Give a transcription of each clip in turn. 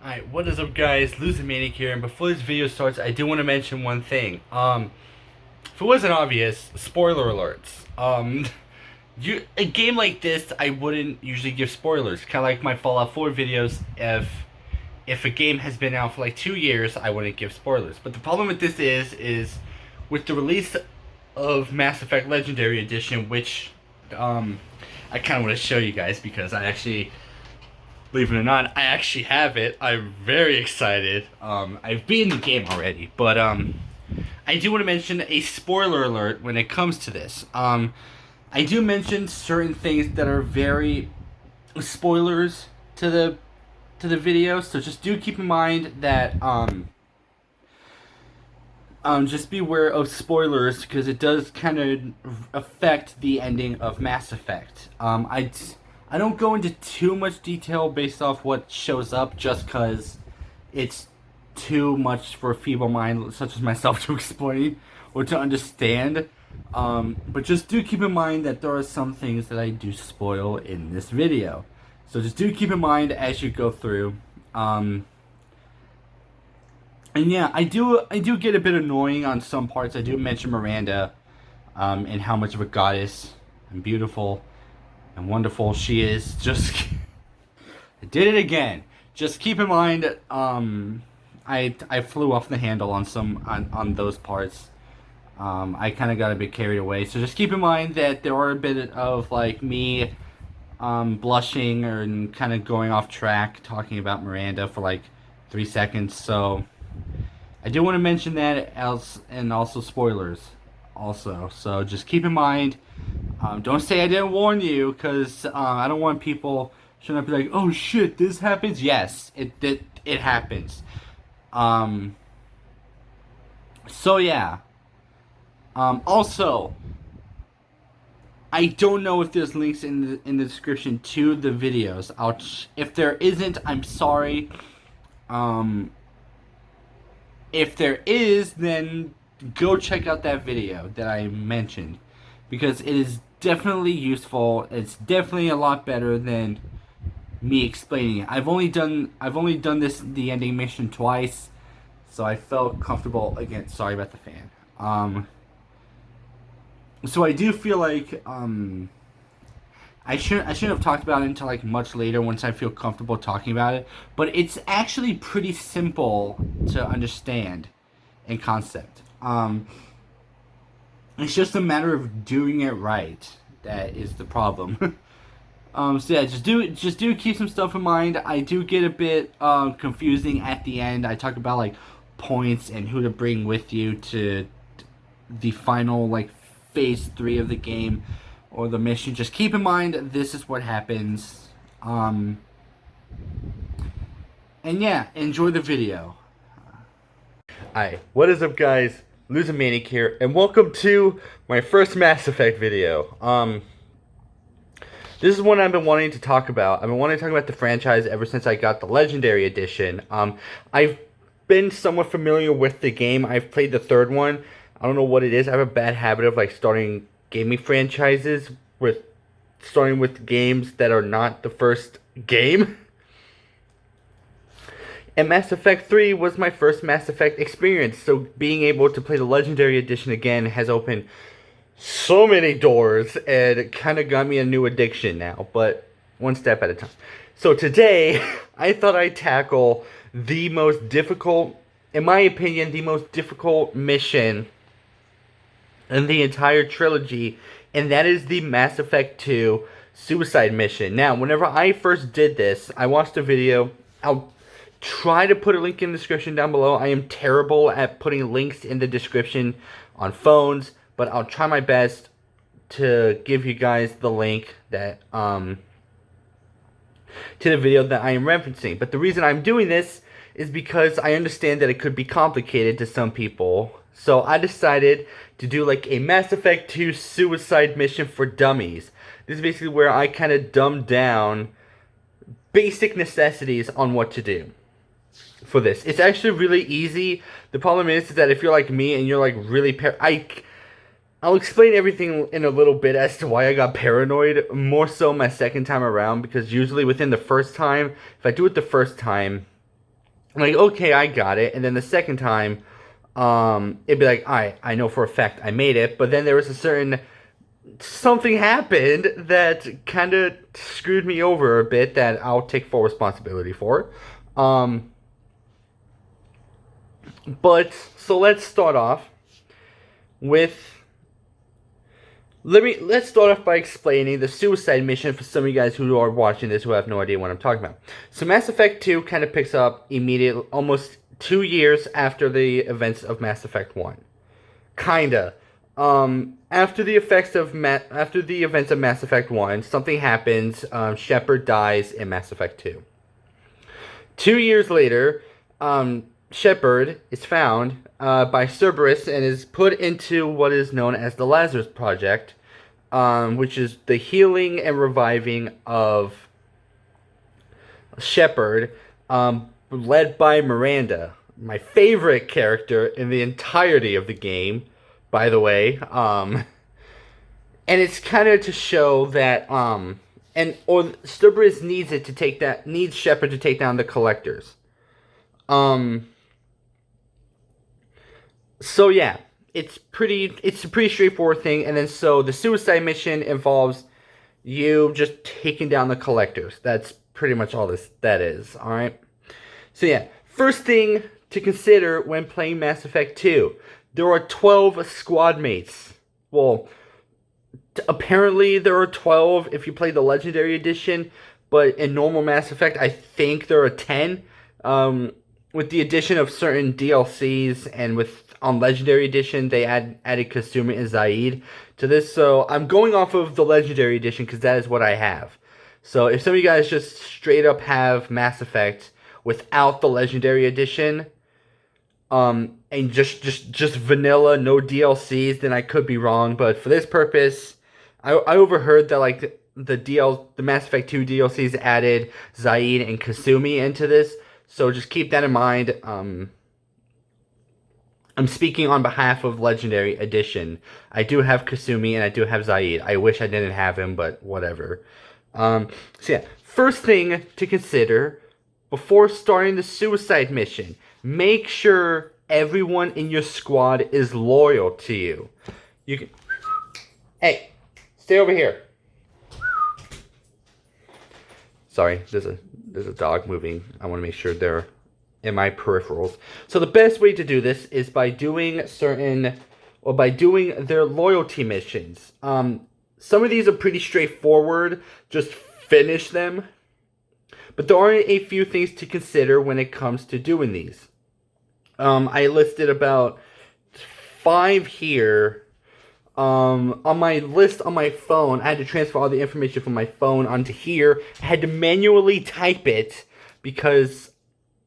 Alright, what is up guys, Losing Manic here, and before this video starts, I do want to mention one thing. If it wasn't obvious, spoiler alerts. A game like this, I wouldn't usually give spoilers. Kind of like my Fallout 4 videos, if a game has been out for like 2 years, I wouldn't give spoilers. But the problem with this is with the release of Mass Effect Legendary Edition, which, I kind of want to show you guys because I actually... Believe it or not, I actually have it. I'm very excited. I've beaten the game already, but I do want to mention a spoiler alert when it comes to this. I do mention certain things that are very spoilers to the video, so just do keep in mind that just beware of spoilers because it does kind of affect the ending of Mass Effect. I don't go into too much detail based off what shows up just because it's too much for a feeble mind such as myself to explain or to understand. But just do keep in mind that there are some things that I do spoil in this video. So just do keep in mind as you go through. And yeah, I do get a bit annoying on some parts. I do mention Miranda and how much of a goddess and beautiful and wonderful she is. Just I did it again. Just keep in mind, I flew off the handle on on those parts. I kind of got a bit carried away. So just keep in mind that there are a bit of like me blushing and kind of going off track talking about Miranda for like 3 seconds. So I do want to mention that else, and also spoilers also. So just keep in mind. Don't say I didn't warn you, because I don't want people showing up and be like, oh shit, this happens? Yes, it happens. So yeah. Also, I don't know if there's links in the description to the videos. If there isn't, I'm sorry. If there is, then go check out that video that I mentioned, because it is definitely useful. It's definitely a lot better than me explaining it. I've only done the ending mission twice, so I felt comfortable. Again, sorry about the fan. So I do feel like I shouldn't have talked about it until like much later once I feel comfortable talking about it. But it's actually pretty simple to understand in concept. It's just a matter of doing it right. That is the problem. So yeah, just do keep some stuff in mind. I do get a bit confusing at the end. I talk about like points and who to bring with you to the final like phase 3 of the game or the mission. Just keep in mind this is what happens. And yeah, enjoy the video. Hi, what is up guys? Losing Manic here, and welcome to my first Mass Effect video. This is one I've been wanting to talk about. I've been wanting to talk about the franchise ever since I got the Legendary Edition. I've been somewhat familiar with the game. I've played the third one. I don't know what it is. I have a bad habit of like starting gaming franchises with starting with games that are not the first game. And Mass Effect 3 was my first Mass Effect experience, so being able to play the Legendary Edition again has opened so many doors, and it kind of got me a new addiction now, but one step at a time. So today, I thought I'd tackle the most difficult, in my opinion, the most difficult mission in the entire trilogy, and that is the Mass Effect 2 Suicide Mission. Now, whenever I first did this, I watched a video. I'll try to put a link in the description down below. I am terrible at putting links in the description on phones, but I'll try my best to give you guys the link that to the video that I am referencing. But the reason I'm doing this is because I understand that it could be complicated to some people. So I decided to do like a Mass Effect 2 Suicide Mission for Dummies. This is basically where I kind of dumb down basic necessities on what to do for this. It's actually really easy. The problem is that if you're like me and you're like really I'll explain everything in a little bit as to why I got paranoid, more so my second time around, because usually within the first time, if I do it the first time, I'm like, okay, I got it. And then the second time, it'd be like, I know for a fact I made it. But then there was a certain something happened that kind of screwed me over a bit that I'll take full responsibility for. Um, but so let's start off with let's start off by explaining the suicide mission for some of you guys who are watching this who have no idea what I'm talking about. So Mass Effect 2 kind of picks up immediately, almost 2 years after the events of Mass Effect 1. Kinda. After the events of Mass Effect 1, something happens. Shepard dies in Mass Effect 2. 2 years later, Shepard is found by Cerberus and is put into what is known as the Lazarus Project, which is the healing and reviving of Shepard, led by Miranda, my favorite character in the entirety of the game, by the way. And it's kind of to show that Cerberus needs Shepard to take down the Collectors. So yeah, it's a pretty straightforward thing. And then so the suicide mission involves you just taking down the Collectors. That's pretty much all that is. All right. So yeah, first thing to consider when playing Mass Effect 2, there are 12 squad mates. Well, apparently there are 12 if you play the Legendary Edition, but in normal Mass Effect, I think there are 10. With the addition of certain DLCs and on Legendary Edition, they added Kasumi and Zaid to this. So I'm going off of the Legendary Edition because that is what I have. So if some of you guys just straight up have Mass Effect without the Legendary Edition, and just vanilla, no DLCs, then I could be wrong. But for this purpose, I overheard that like the Mass Effect 2 DLCs added Zaid and Kasumi into this. So just keep that in mind. I'm speaking on behalf of Legendary Edition. I do have Kasumi and I do have Zaid. I wish I didn't have him, but whatever. So yeah, first thing to consider before starting the suicide mission, make sure everyone in your squad is loyal to you. Hey, stay over here. Sorry, there's a dog moving. I want to make sure they're in my peripherals. So the best way to do this is by doing their loyalty missions. Some of these are pretty straightforward. Just finish them. But there are a few things to consider when it comes to doing these. I listed about 5 here. On my list on my phone, I had to transfer all the information from my phone onto here. I had to manually type it because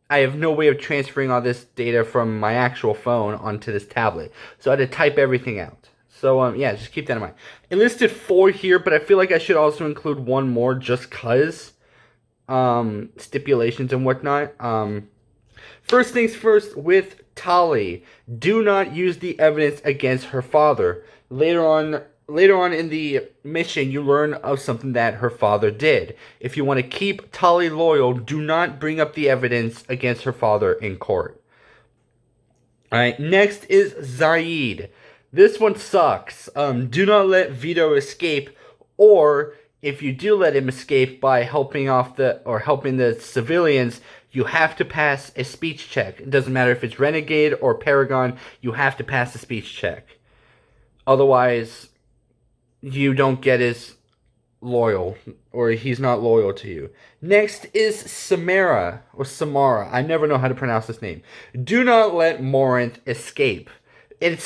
I have no way of transferring all this data from my actual phone onto this tablet. So I had to type everything out. So, yeah, just keep that in mind. I listed 4 here, but I feel like I should also include one more just because. Stipulations and whatnot. First things first, with Tali, do not use the evidence against her father. Later on in the mission, you learn of something that her father did. If you want to keep Tali loyal, do not bring up the evidence against her father in court. Alright, next is Zaid. This one sucks. Do not let Vito escape, or if you do let him escape by helping the civilians, you have to pass a speech check. It doesn't matter if it's Renegade or Paragon, you have to pass a speech check. Otherwise, you don't get as loyal, or he's not loyal to you. Next is Samara. I never know how to pronounce this name. Do not let Morinth escape. And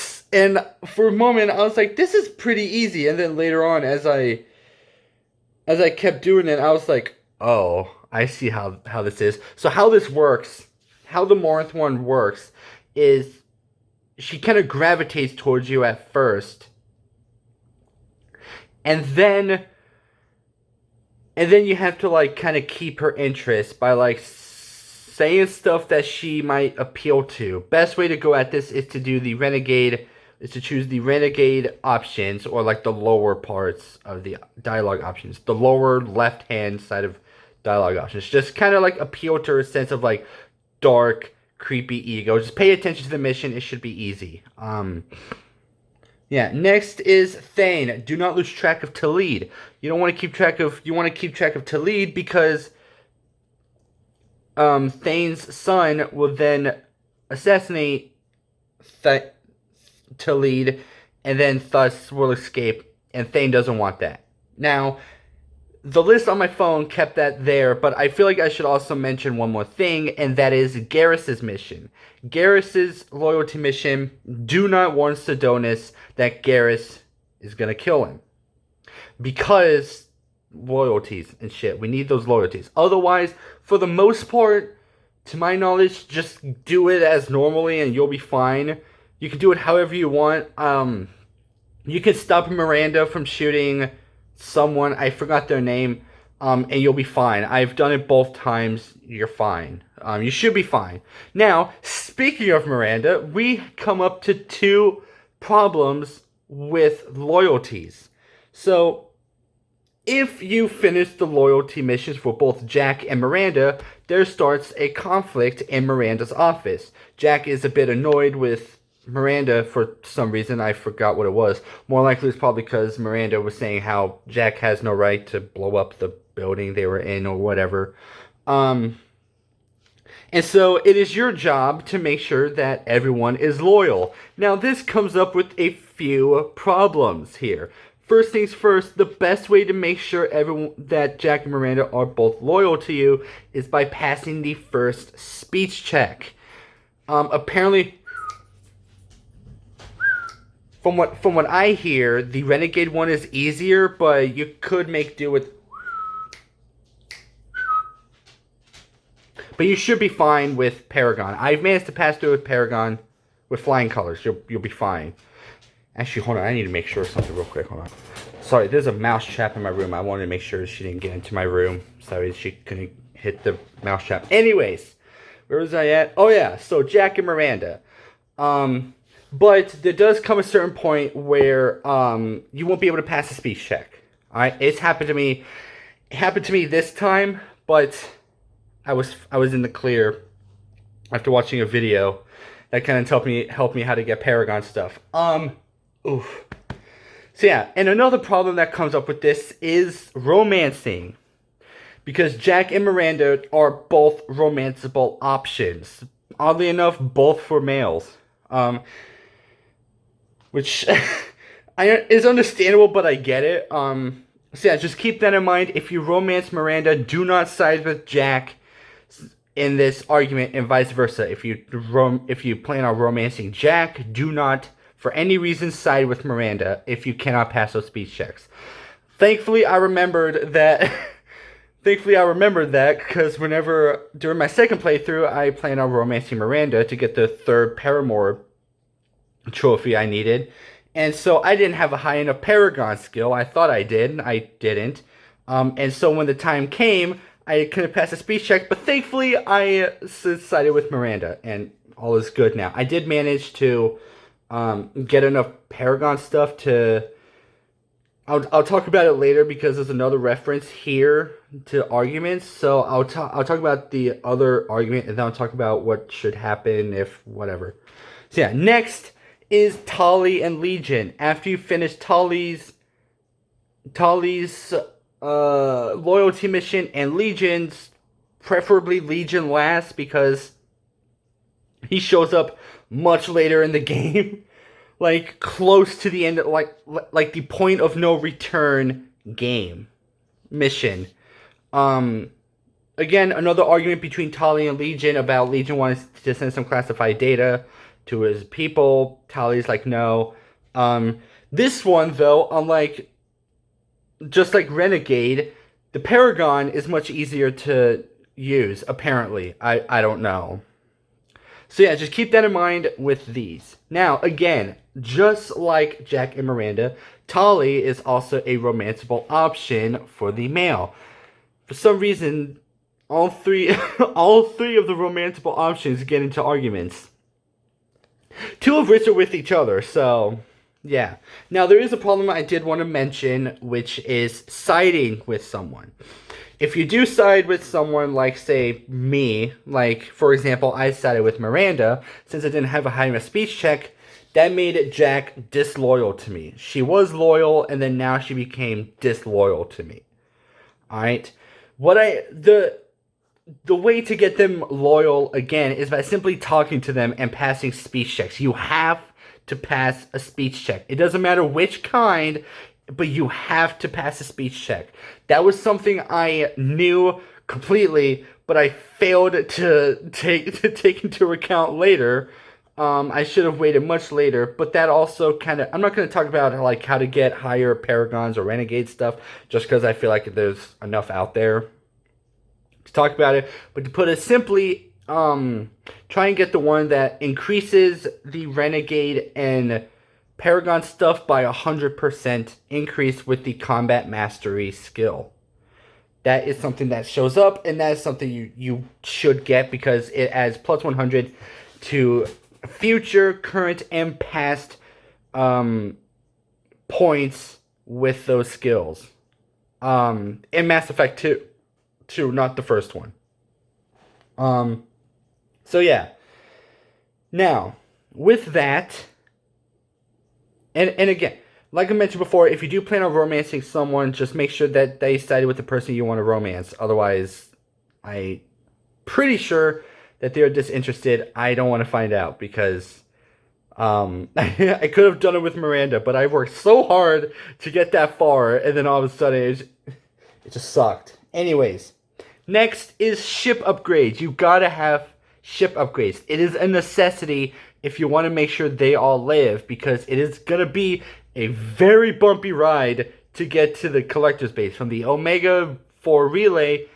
for a moment, I was like, this is pretty easy. And then later on, as I kept doing it, I was like, oh, I see how this is. So how this works, how the Morinth one works, is she kind of gravitates towards you at first. And then you have to, like, kind of keep her interest by, like, saying stuff that she might appeal to. Best way to go at this is to choose the Renegade options, or, like, the lower parts of the dialogue options. The lower left-hand side of dialogue options. Just kind of, like, appeal to her sense of, like, dark, creepy ego. Just pay attention to the mission. It should be easy. Yeah. Next is Thane. Do not lose track of Talid. You don't want to keep track of. You want to keep track of Talid because Thane's son will then assassinate Talid, and then thus will escape. And Thane doesn't want that. Now, the list on my phone kept that there, but I feel like I should also mention one more thing, and that is Garrus's mission. Garrus's loyalty mission, do not warn Sidonus that Garrus is going to kill him. Because loyalties and shit. We need those loyalties. Otherwise, for the most part, to my knowledge, just do it as normally and you'll be fine. You can do it however you want. You can stop Miranda from shooting someone, I forgot their name, and you'll be fine. I've done it both times. You're fine. You should be fine. Now, speaking of Miranda, we come up to 2 problems with loyalties. So, if you finish the loyalty missions for both Jack and Miranda, there starts a conflict in Miranda's office. Jack is a bit annoyed with Miranda for some reason. I forgot what it was. More likely it's probably because Miranda was saying how Jack has no right to blow up the building they were in or whatever. And so it is your job to make sure that everyone is loyal. Now this comes up with a few problems here. First things first, the best way to make sure everyone that Jack and Miranda are both loyal to you is by passing the first speech check. Apparently, from what I hear, the Renegade one is easier, but you could make do with. But you should be fine with Paragon. I've managed to pass through with Paragon with flying colors. You'll be fine. Actually, hold on. I need to make sure of something real quick. Hold on. Sorry, there's a mouse trap in my room. I wanted to make sure she didn't get into my room. Sorry, she couldn't hit the mouse trap. Anyways, where was I at? Oh yeah, so Jack and Miranda. But there does come a certain point where you won't be able to pass a speech check. Alright? It's happened to me. It happened to me this time, but I was in the clear after watching a video that kind of helped me how to get Paragon stuff. Oof. So yeah, and another problem that comes up with this is romancing. Because Jack and Miranda are both romanceable options. Oddly enough, both for males. Which is understandable, but I get it. So yeah, just keep that in mind. If you romance Miranda, do not side with Jack in this argument, and vice versa. If you plan on romancing Jack, do not, for any reason, side with Miranda if you cannot pass those speech checks. Thankfully, I remembered that. Because during my second playthrough, I planned on romancing Miranda to get the 3rd Paramour trophy I needed. And so I didn't have a high enough Paragon skill. I thought I did. I didn't. And so when the time came, I couldn't pass a speech check. But thankfully, I sided with Miranda. And all is good now. I did manage to get enough Paragon stuff to... I'll talk about it later because there's another reference here to arguments. So I'll talk about the other argument and then I'll talk about what should happen if whatever. So yeah, next is Tali and Legion. After you finish Tali's loyalty mission and Legion's, preferably Legion last because he shows up much later in the game. Like, close to the end, like the point of no return game. Mission. Again, another argument between Tali and Legion about Legion wanting to send some classified data to his people. Tali's like, no. This one, though, just like Renegade, the Paragon is much easier to use, apparently. I don't know. So yeah, just keep that in mind with these. Now, again, just like Jack and Miranda, Tali is also a romanceable option for the male. For some reason, all three of the romanceable options get into arguments. 2 of which are with each other, so yeah. Now, there is a problem I did want to mention, which is siding with someone. If you do side with someone like, say, me, like, for example, I sided with Miranda, since I didn't have a high enough speech check, that made Jack disloyal to me. She was loyal, and then now she became disloyal to me. Alright? The way to get them loyal, again, is by simply talking to them and passing speech checks. You have to pass a speech check. It doesn't matter which kind, but you have to pass a speech check. That was something I knew completely, but I failed to take into account later. I should have waited much later, but that also kind of... I'm not going to talk about like how to get higher Paragons or Renegade stuff, just because I feel like there's enough out there to talk about it. But to put it simply, try and get the one that increases the Renegade and Paragon stuff by 100% increase with the Combat Mastery skill. That is something that shows up, and that is something you should get, because it adds plus 100 to future, current, and past points with those skills. In Mass Effect 2, not the first one. So yeah. Now, with that, and again, like I mentioned before, if you do plan on romancing someone, just make sure that they sided with the person you want to romance. Otherwise, I'm pretty sure that they're disinterested. I don't want to find out, because I could have done it with Miranda, but I worked so hard to get that far, and then all of a sudden it just sucked. Anyways, next is ship upgrades. You gotta have ship upgrades. It is a necessity if you want to make sure they all live, because it is gonna be a very bumpy ride to get to the collector's base. From the Omega 4 relay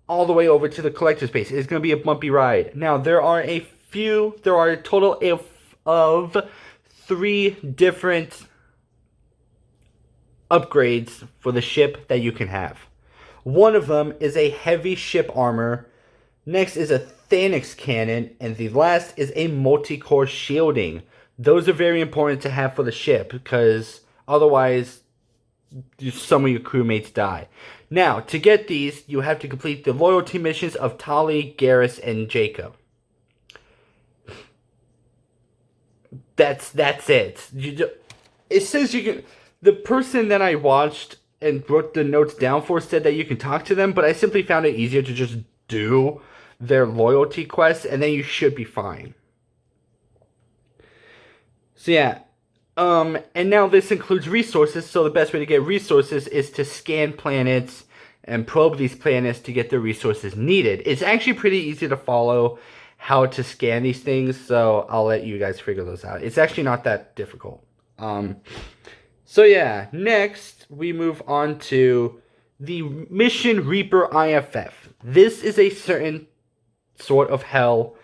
all the way over to the collector's base. It's going to be a bumpy ride. Now, there are a total of 3 different upgrades for the ship that you can have. One of them is a heavy ship armor. Next is a Thanix cannon. And the last is a multi-core shielding. Those are very important to have for the ship, because otherwise some of your crewmates die. Now, to get these, you have to complete the loyalty missions of Tali, Garrus, and Jacob. That's it. It says you can... The person that I watched and wrote the notes down for said that you can talk to them, but I simply found it easier to just do their loyalty quests, and then you should be fine. So yeah, and now this includes resources, so the best way to get resources is to scan planets and probe these planets to get the resources needed. It's actually pretty easy to follow how to scan these things, so I'll let you guys figure those out. It's actually not that difficult. So yeah, next we move on to the Mission Reaper IFF. This is a certain sort of hell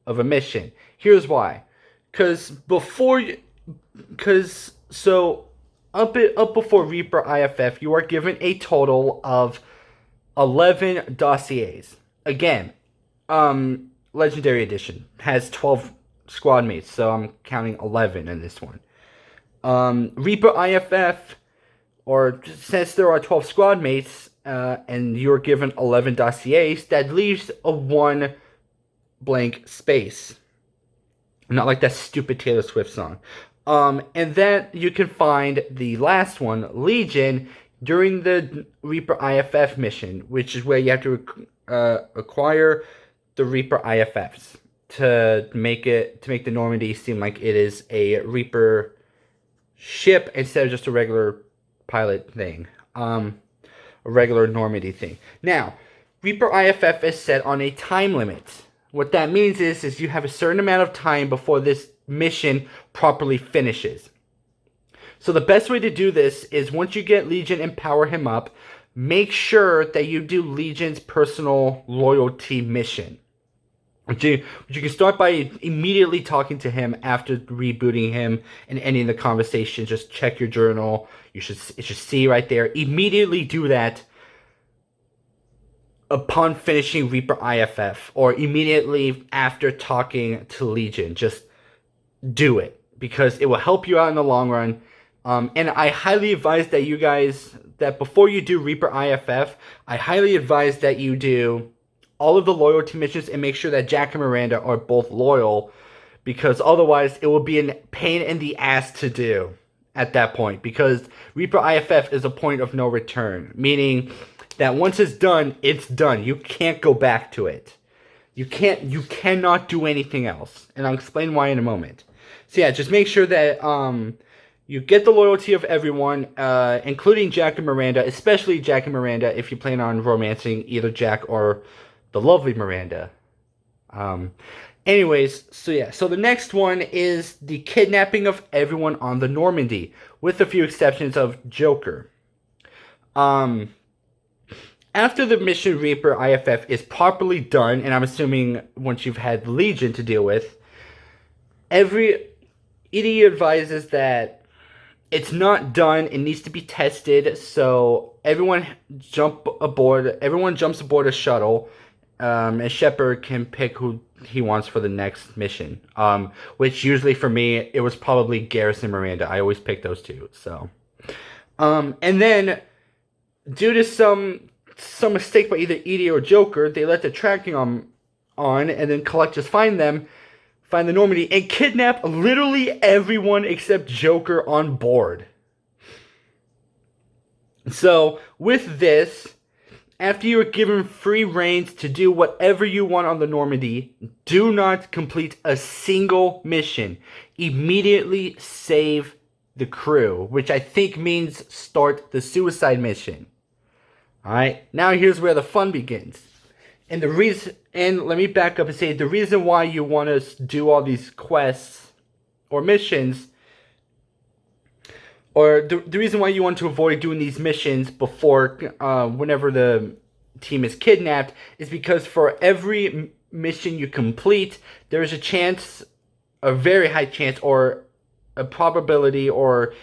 of a mission. Here's why. Up before Reaper IFF, you are given a total of 11 dossiers. Again, Legendary Edition has 12 squad mates, so I'm counting 11 in this one. Reaper IFF, or since there are 12 squad mates, and you're given 11 dossiers, that leaves a 1 blank space. Not like that stupid Taylor Swift song. And then you can find the last one, Legion, during the Reaper IFF mission, which is where you have to acquire the Reaper IFFs to make the Normandy seem like it is a Reaper ship instead of just a regular pilot thing, a regular Normandy thing. Now, Reaper IFF is set on a time limit. What that means is you have a certain amount of time before this mission properly finishes. So the best way to do this is once you get Legion and power him up, make sure that you do Legion's personal loyalty mission. Which you can start by immediately talking to him after rebooting him and ending the conversation. Just check your journal. It should see right there. Immediately do that upon finishing Reaper IFF, or immediately after talking to Legion. Just do it, because it will help you out in the long run, And I highly advise that you guys, that before you do Reaper IFF, I highly advise that you do all of the loyalty missions and make sure that Jack and Miranda are both loyal, because otherwise it will be a pain in the ass to do at that point, because Reaper IFF is a point of no return, meaning that once it's done, it's done. You can't go back to it. You cannot do anything else, and I'll explain why in a moment. So yeah, just make sure that you get the loyalty of everyone, including Jack and Miranda, especially Jack and Miranda if you plan on romancing either Jack or the lovely Miranda. Anyways, so yeah, so the next one is the kidnapping of everyone on the Normandy, with a few exceptions of Joker. After the mission Reaper IFF is properly done, and I'm assuming once you've had Legion to deal with, EDE advises that it's not done, it needs to be tested, so everyone jumps aboard a shuttle, and Shepard can pick who he wants for the next mission. Which usually for me, it was probably Garrus and Miranda. I always pick those two, so. And then, due to some mistake by either EDE or Joker, they let the tracking on, and then collectors find the Normandy, and kidnap literally everyone except Joker on board. So, with this, after you are given free reins to do whatever you want on the Normandy, do not complete a single mission. Immediately save the crew, which I think means start the suicide mission. Alright, now here's where the fun begins. And let me back up and say, the reason why you want to do all these quests or missions, or the reason why you want to avoid doing these missions before, whenever the team is kidnapped, is because for every mission you complete, there's a very high chance, or a probability, or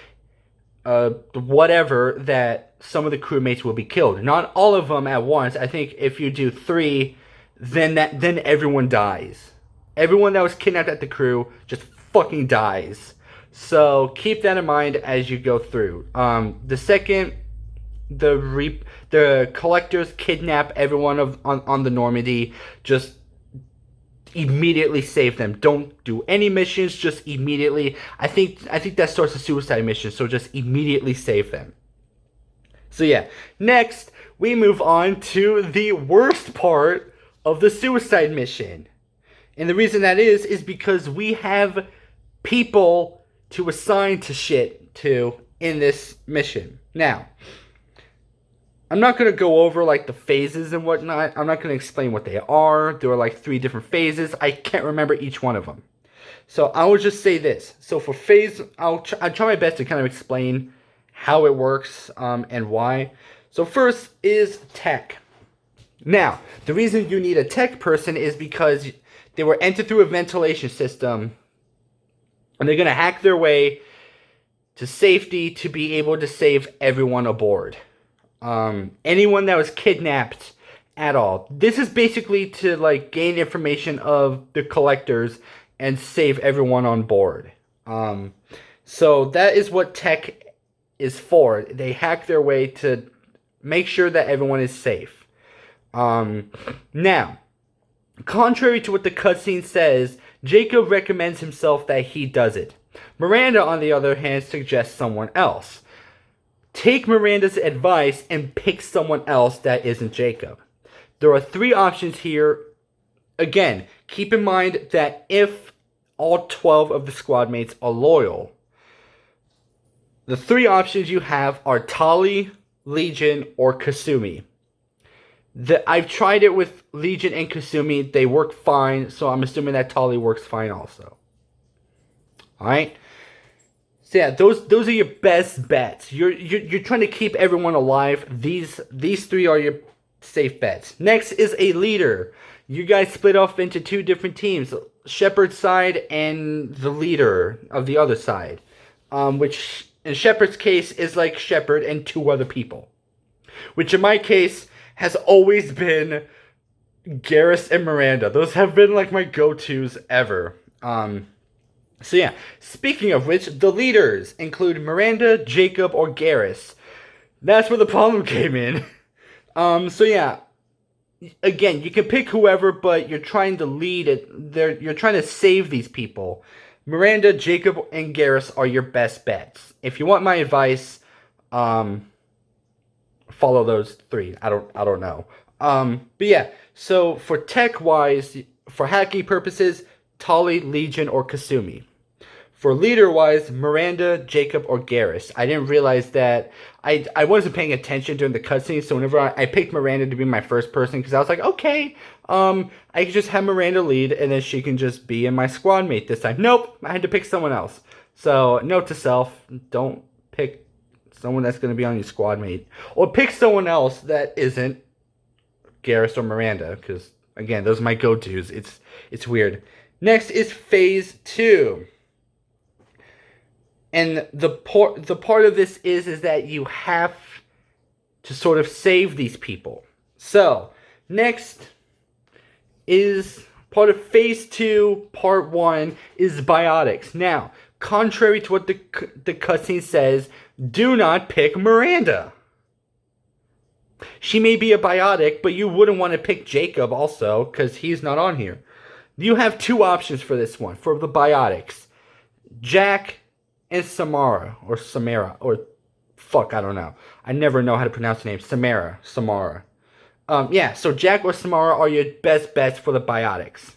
whatever, that some of the crewmates will be killed. Not all of them at once. I think if you do 3, then everyone dies. Everyone that was kidnapped at the crew just fucking dies. So keep that in mind as you go through. The second the collectors kidnap everyone on the Normandy, just immediately save them. Don't do any missions, just immediately. I think that starts a suicide mission, so just immediately save them. So yeah, next we move on to the worst part of the suicide mission. And the reason that is because we have people to assign to shit to in this mission. Now, I'm not going to go over like the phases and whatnot. I'm not going to explain what they are. There are like 3 different phases. I can't remember each one of them. So I will just say this. So for phase, I'll try my best to kind of explain how it works and why. So first is tech. Now, the reason you need a tech person is because they were entered through a ventilation system, and they're going to hack their way to safety to be able to save everyone aboard. Anyone that was kidnapped at all. This is basically to like gain information of the collectors and save everyone on board. So that is what tech is for. They hack their way to make sure that everyone is safe. Now, contrary to what the cutscene says, Jacob recommends himself that he does it. Miranda, on the other hand, suggests someone else. Take Miranda's advice and pick someone else that isn't Jacob. There are 3 options here. Again, keep in mind that if all 12 of the squad mates are loyal, the 3 options you have are Tali, Legion, or Kasumi. I've tried it with Legion and Kasumi. They work fine, so I'm assuming that Tali works fine also. Alright? So yeah, those are your best bets. You're trying to keep everyone alive. These 3 are your safe bets. Next is a leader. You guys split off into 2 different teams. Shepard's side and the leader of the other side. Which in Shepard's case is like Shepard and 2 other people. Which in my case has always been Garrus and Miranda. Those have been like my go-tos ever. So yeah, speaking of which, the leaders include Miranda, Jacob, or Garrus. That's where the problem came in. So yeah, again, you can pick whoever, but you're trying to lead it. You're trying to save these people. Miranda, Jacob, and Garrus are your best bets. If you want my advice, um, follow those three. I don't know. But yeah, so for tech wise, for hacking purposes, Tali, Legion, or Kasumi. For leader wise, Miranda, Jacob, or Garrus. I didn't realize that I wasn't paying attention during the cutscene, so whenever I picked Miranda to be my first person, because I was like, okay, I can just have Miranda lead, and then she can just be in my squad mate this time. Nope, I had to pick someone else. So note to self: don't pick someone that's going to be on your squad mate, or pick someone else that isn't Garrus or Miranda, because again, those are my go-tos. It's weird. Next is Phase 2. And the part of this is that you have to sort of save these people. So, next is part of Phase 2, Part 1 is biotics. Now, contrary to what the cutscene says, do not pick Miranda. She may be a biotic, but you wouldn't want to pick Jacob also, because he's not on here. You have two options for this one, for the biotics. Jack and Samara, or Samara, or fuck, I don't know. I never know how to pronounce the name. Samara. Yeah, so Jack or Samara are your best bets for the biotics.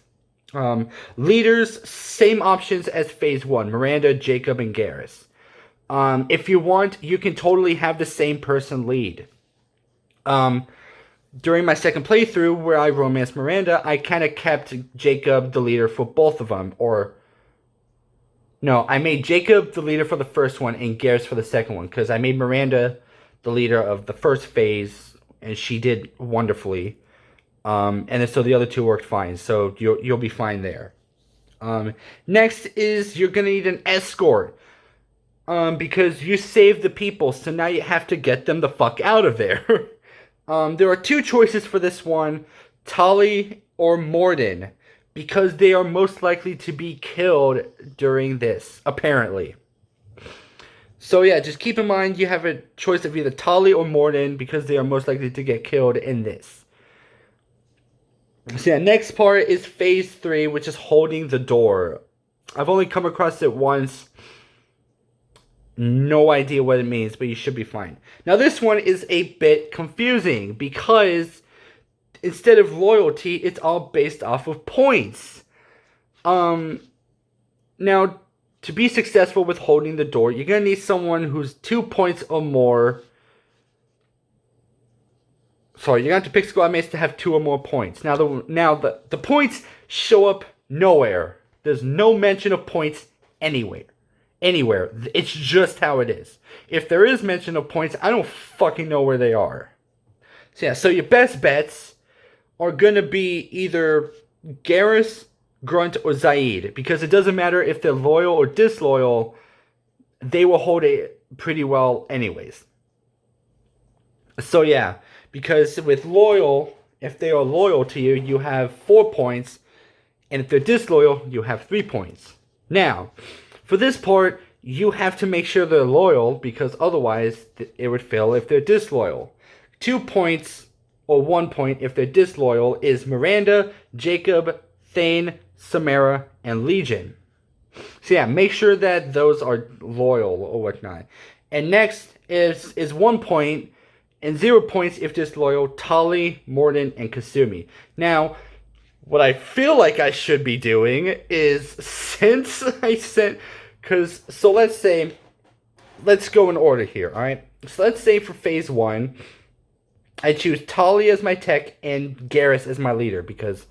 Leaders, same options as Phase 1, Miranda, Jacob, and Garrus. If you want, you can totally have the same person lead. During my second playthrough, where I romanced Miranda, I kind of kept Jacob the leader for both of them, or... No, I made Jacob the leader for the first one and Garrus for the second one, because I made Miranda the leader of the first phase, and she did wonderfully. And then, so the other two worked fine, so you'll be fine there. Next is you're going to need an escort, because you saved the people, so now you have to get them the fuck out of there. There are two choices for this one, Tali or Morden, because they are most likely to be killed during this, apparently. So yeah, just keep in mind you have a choice of either Tali or Morden, because they are most likely to get killed in this. So yeah, next part is Phase 3, which is holding the door. I've only come across it once. No idea what it means, but you should be fine. Now this one is a bit confusing, because... instead of loyalty, it's all based off of points. Now, to be successful with holding the door, you're going to need someone who's 2 points or more. Sorry, you're going to have to pick squad mates to have 2 or more points. Now, the points show up nowhere. There's no mention of points anywhere. Anywhere. It's just how it is. If there is mention of points, I don't fucking know where they are. So yeah, so your best bets are going to be either Garrus, Grunt, or Zaid. Because it doesn't matter if they're loyal or disloyal, they will hold it pretty well anyways. So yeah, because with loyal, if they are loyal to you, you have 4 points. And if they're disloyal, you have 3 points. Now, for this part, you have to make sure they're loyal, because otherwise it would fail if they're disloyal. 2 points... or 1 point if they're disloyal is Miranda, Jacob, Thane, Samara, and Legion. So yeah, make sure that those are loyal or whatnot. And next is 1 point and 0 points if disloyal, Tali, Morden, and Kasumi. Now, what I feel like I should be doing is, since I sent... so let's go in order here, alright? So let's say for Phase 1... I choose Tali as my tech and Garrus as my leader, because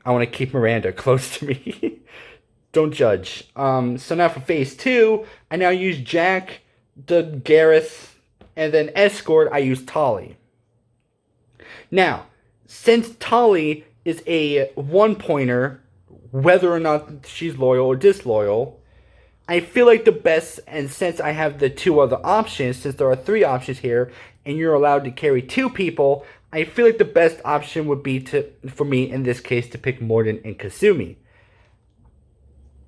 I want to keep Miranda close to me. Don't judge. So now for Phase 2, I now use Jack, the Garrus, and then Escort, I use Tali. Now, since Tali is a 1-pointer, whether or not she's loyal or disloyal, I feel like the best, and since I have the 2 other options, since there are 3 options here, and you're allowed to carry 2 people, I feel like the best option would be for me in this case, to pick Morden and Kasumi.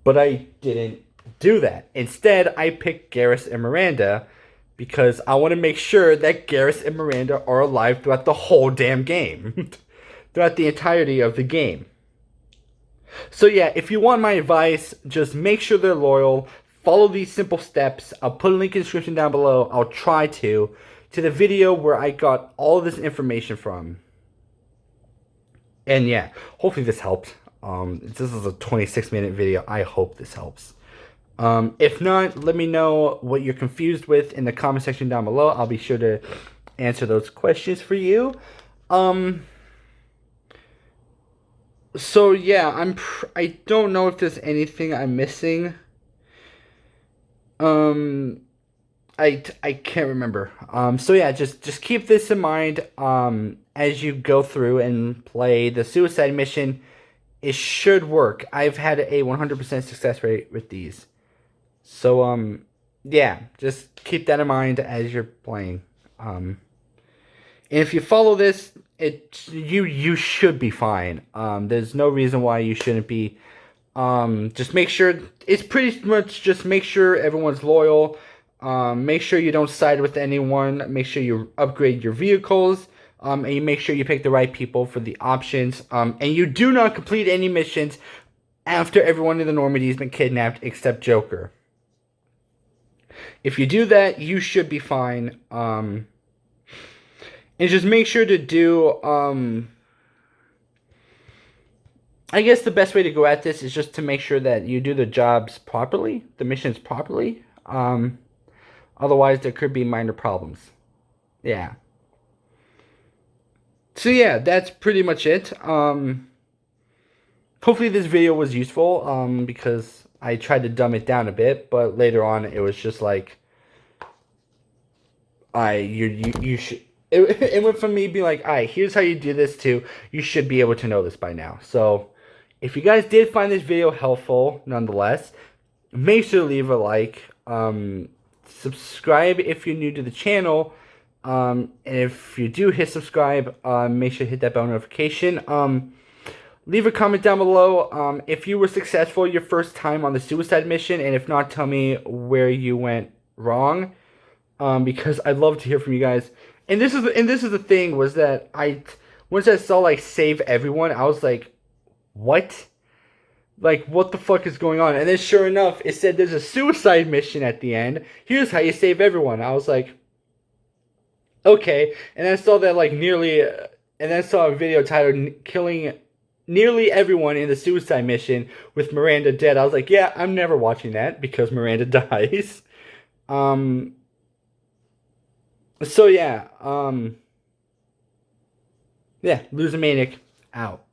But I didn't do that. Instead, I picked Garrus and Miranda because I want to make sure that Garrus and Miranda are alive throughout the whole damn game. Throughout the entirety of the game. So yeah, if you want my advice, just make sure they're loyal. Follow these simple steps. I'll put a link in the description down below. I'll try to the video where I got all this information from. And yeah, hopefully this helped. This is a 26-minute video. I hope this helps. If not, let me know what you're confused with in the comment section down below. I'll be sure to answer those questions for you. So yeah, I don't know if there's anything I'm missing. I can't remember. So yeah, just keep this in mind. As you go through and play the suicide mission, it should work. I've had a 100% success rate with these. So yeah, just keep that in mind as you're playing. And if you follow this, you should be fine. There's no reason why you shouldn't be. Just make sure, it's pretty much just make sure everyone's loyal. Make sure you don't side with anyone. Make sure you upgrade your vehicles. And you make sure you pick the right people for the options. And you do not complete any missions after everyone in the Normandy has been kidnapped except Joker. If you do that, you should be fine. And just make sure to do, I guess the best way to go at this is just to make sure that you do the jobs properly, the missions properly. Otherwise, there could be minor problems. Yeah. So yeah, that's pretty much it. Hopefully this video was useful, because I tried to dumb it down a bit, but later on it was just like, you should. It went from me being like, alright, here's how you do this to, you should be able to know this by now. So, if you guys did find this video helpful, nonetheless, make sure to leave a like. Subscribe if you're new to the channel. And if you do hit subscribe, make sure to hit that bell notification. Leave a comment down below if you were successful your first time on the suicide mission, and if not, tell me where you went wrong. Because I'd love to hear from you guys. And this is the thing, was that once I saw like save everyone, I was like, what? Like, what the fuck is going on? And then sure enough, it said there's a suicide mission at the end. Here's how you save everyone. I was like, okay. And then I saw that like and then I saw a video titled "Killing Nearly Everyone in the Suicide Mission with Miranda Dead." I was like, yeah, I'm never watching that because Miranda dies. So yeah, yeah, Loser Maniac out.